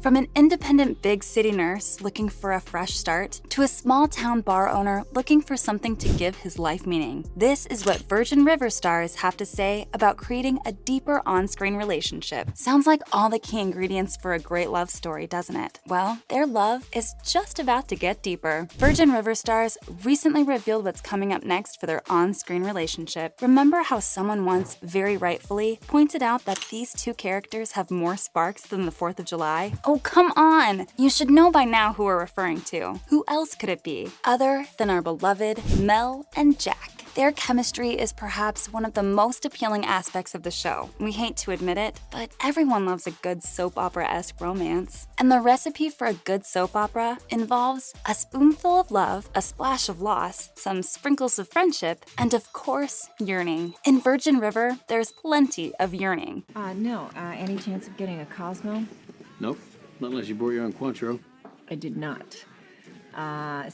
From an independent big city nurse looking for a fresh start to a small town bar owner looking for something to give his life meaning, this is what Virgin River stars have to say about creating a deeper on-screen relationship. Sounds like all the key ingredients for a great love story, doesn't it? Well, their love is just about to get deeper. Virgin River stars recently revealed what's coming up next for their on-screen relationship. Remember how someone once, very rightfully, pointed out that these two characters have more sparks than the 4th of July? Oh, come on! You should know by now who we're referring to. Who else could it be other than our beloved Mel and Jack? Their chemistry is perhaps one of the most appealing aspects of the show. We hate to admit it, but everyone loves a good soap opera-esque romance. And the recipe for a good soap opera involves a spoonful of love, a splash of loss, some sprinkles of friendship, and of course, yearning. In Virgin River, there's plenty of yearning. No. Any chance of getting a Cosmo? Nope. Not unless you brought your own Cointreau. I did not.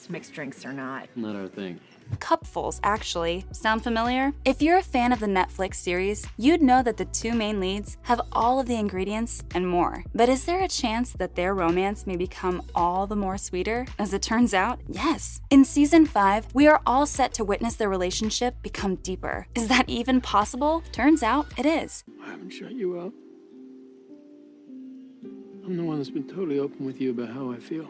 Mixed drinks or not. Not our thing. Cupfuls, actually. Sound familiar? If you're a fan of the Netflix series, you'd know that the two main leads have all of the ingredients and more. But is there a chance that their romance may become all the more sweeter? As it turns out, yes. In season 5, we are all set to witness their relationship become deeper. Is that even possible? Turns out it is. I haven't shut you up. I'm the one that's been totally open with you about how I feel.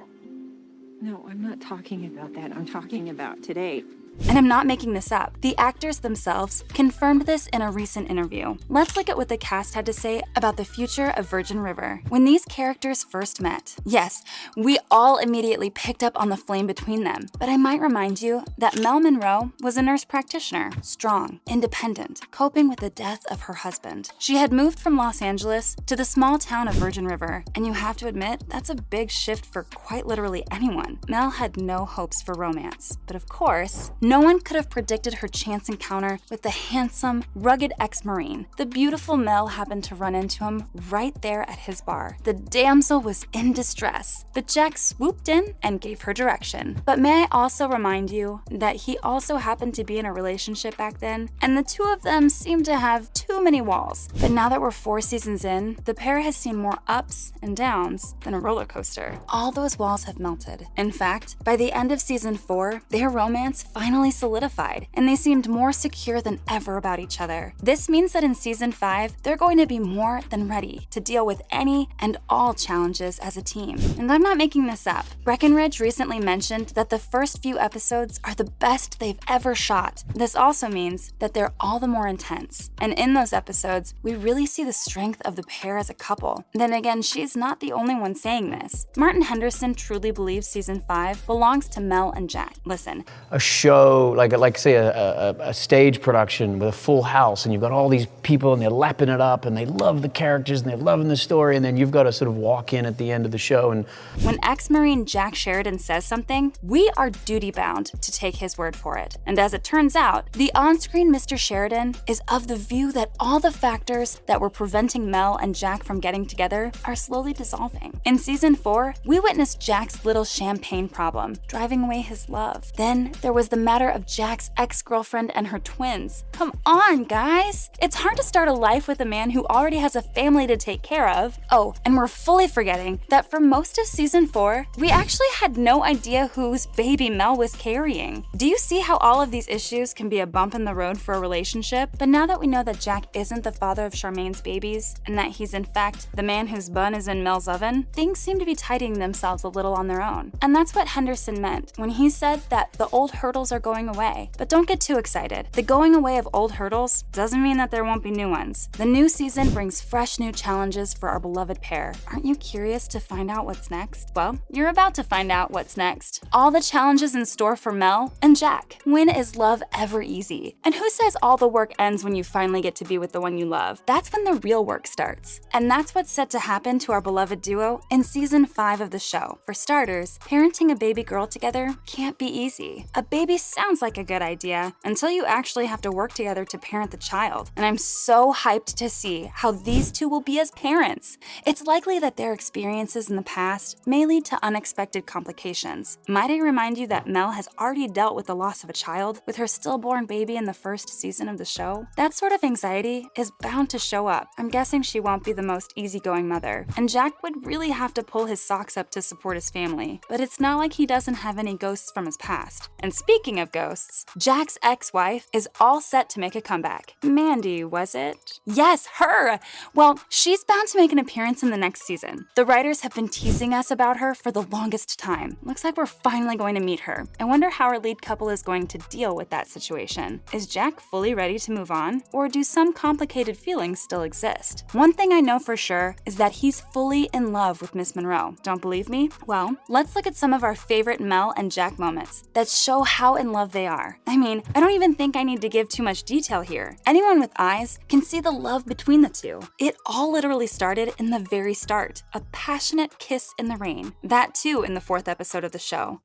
No, I'm not talking about that. I'm talking about today. And I'm not making this up. The actors themselves confirmed this in a recent interview. Let's look at what the cast had to say about the future of Virgin River. When these characters first met, yes, we all immediately picked up on the flame between them. But I might remind you that Mel Monroe was a nurse practitioner, strong, independent, coping with the death of her husband. She had moved from Los Angeles to the small town of Virgin River, and you have to admit, that's a big shift for quite literally anyone. Mel had no hopes for romance. But of course, no one could have predicted her chance encounter with the handsome, rugged ex-Marine. The beautiful Mel happened to run into him right there at his bar. The damsel was in distress, but Jack swooped in and gave her direction. But may I also remind you that he also happened to be in a relationship back then, and the two of them seemed to have too many walls. But now that we're 4 seasons in, the pair has seen more ups and downs than a roller coaster. All those walls have melted. In fact, by the end of season 4, their romance finally solidified, and they seemed more secure than ever about each other. This means that in season 5, they're going to be more than ready to deal with any and all challenges as a team. And I'm not making this up. Breckenridge recently mentioned that the first few episodes are the best they've ever shot. This also means that they're all the more intense. And in those episodes, we really see the strength of the pair as a couple. Then again, she's not the only one saying this. Martin Henderson truly believes season 5 belongs to Mel and Jack. Listen. A show, like say a stage production with a full house, and you've got all these people and they're lapping it up and they love the characters and they're loving the story, and then you've got to sort of walk in at the end of the show and... When ex-Marine Jack Sheridan says something, we are duty-bound to take his word for it. And as it turns out, the on-screen Mr. Sheridan is of the view that all the factors that were preventing Mel and Jack from getting together are slowly dissolving. In season 4, we witnessed Jack's little champagne problem, driving away his love. Then there was the matter of Jack's ex-girlfriend and her twins. Come on, guys! It's hard to start a life with a man who already has a family to take care of. Oh, and we're fully forgetting that for most of season 4, we actually had no idea whose baby Mel was carrying. Do you see how all of these issues can be a bump in the road for a relationship? But now that we know that Jack isn't the father of Charmaine's babies, and that he's in fact the man whose bun is in Mel's oven, things seem to be tidying themselves a little on their own. And that's what Henderson meant when he said that the old hurdles are going away. But don't get too excited. The going away of old hurdles doesn't mean that there won't be new ones. The new season brings fresh new challenges for our beloved pair. Aren't you curious to find out what's next? Well, you're about to find out what's next. All the challenges in store for Mel and Jack. When is love ever easy? And who says all the work ends when you finally get to be with the one you love? That's when the real work starts. And that's what's set to happen to our beloved duo in season 5 of the show. For starters, parenting a baby girl together can't be easy. A baby sounds like a good idea until you actually have to work together to parent the child. And I'm so hyped to see how these two will be as parents. It's likely that their experiences in the past may lead to unexpected complications. Might I remind you that Mel has already dealt with the loss of a child with her stillborn baby in the first season of the show? That sort of anxiety is bound to show up. I'm guessing she won't be the most easygoing mother, and Jack would really have to pull his socks up to support his family. But it's not like he doesn't have any ghosts from his past. And speaking of ghosts, Jack's ex-wife is all set to make a comeback. Mandy, was it? Yes, her! Well, she's bound to make an appearance in the next season. The writers have been teasing us about her for the longest time. Looks like we're finally going to meet her. I wonder how our lead couple is going to deal with that situation. Is Jack fully ready to move on, or do some complicated feelings still exist? One thing I know for sure is that he's fully in love with Miss Monroe. Don't believe me? Well, let's look at some of our favorite Mel and Jack moments that show how in love they are. I mean, I don't even think I need to give too much detail here. Anyone with eyes can see the love between the two. It all literally started in the very start, a passionate kiss in the rain. That too in the 4th episode of the show.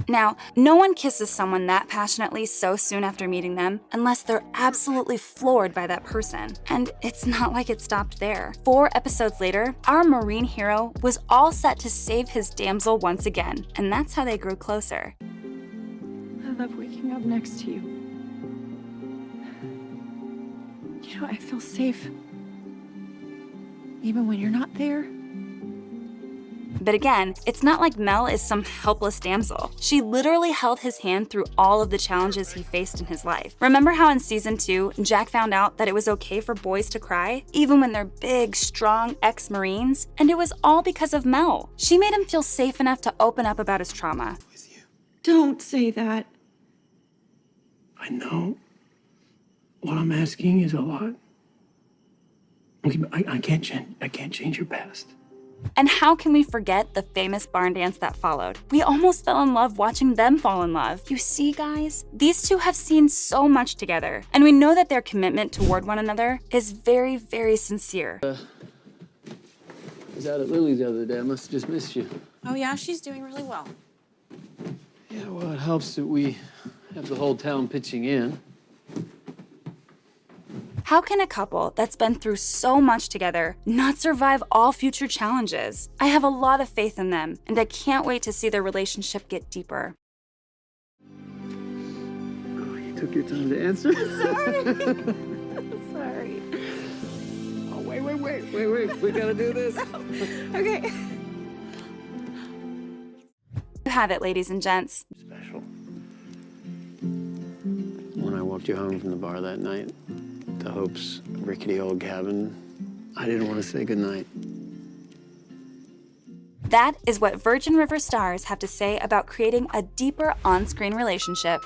Now, no one kisses someone that passionately so soon after meeting them unless they're absolutely floored by that person. And it's not like it stopped there. 4 episodes later, our Marine hero was all set to save his damsel once again, and that's how they grew closer. I love waking up next to you. You know, I feel safe. Even when you're not there. But again, it's not like Mel is some helpless damsel. She literally held his hand through all of the challenges he faced in his life. Remember how in season 2, Jack found out that it was okay for boys to cry, even when they're big, strong ex-Marines? And it was all because of Mel. She made him feel safe enough to open up about his trauma. Don't say that. I know. What I'm asking is a lot. Okay, but I can't change your past. And how can we forget the famous barn dance that followed? We almost fell in love watching them fall in love. You see, guys? These two have seen so much together, and we know that their commitment toward one another is very, very sincere. I was out at Lily's the other day. I must have just missed you. Oh yeah, she's doing really well. Yeah, well, it helps that we have the whole town pitching in. How can a couple that's been through so much together not survive all future challenges? I have a lot of faith in them, and I can't wait to see their relationship get deeper. Oh, you took your time to answer? Sorry. Oh, wait. We gotta do this. Okay. You have it, ladies and gents. Special. When I walked you home from the bar that night, to Hope's rickety old cabin, I didn't want to say goodnight. That is what Virgin River stars have to say about creating a deeper on-screen relationship.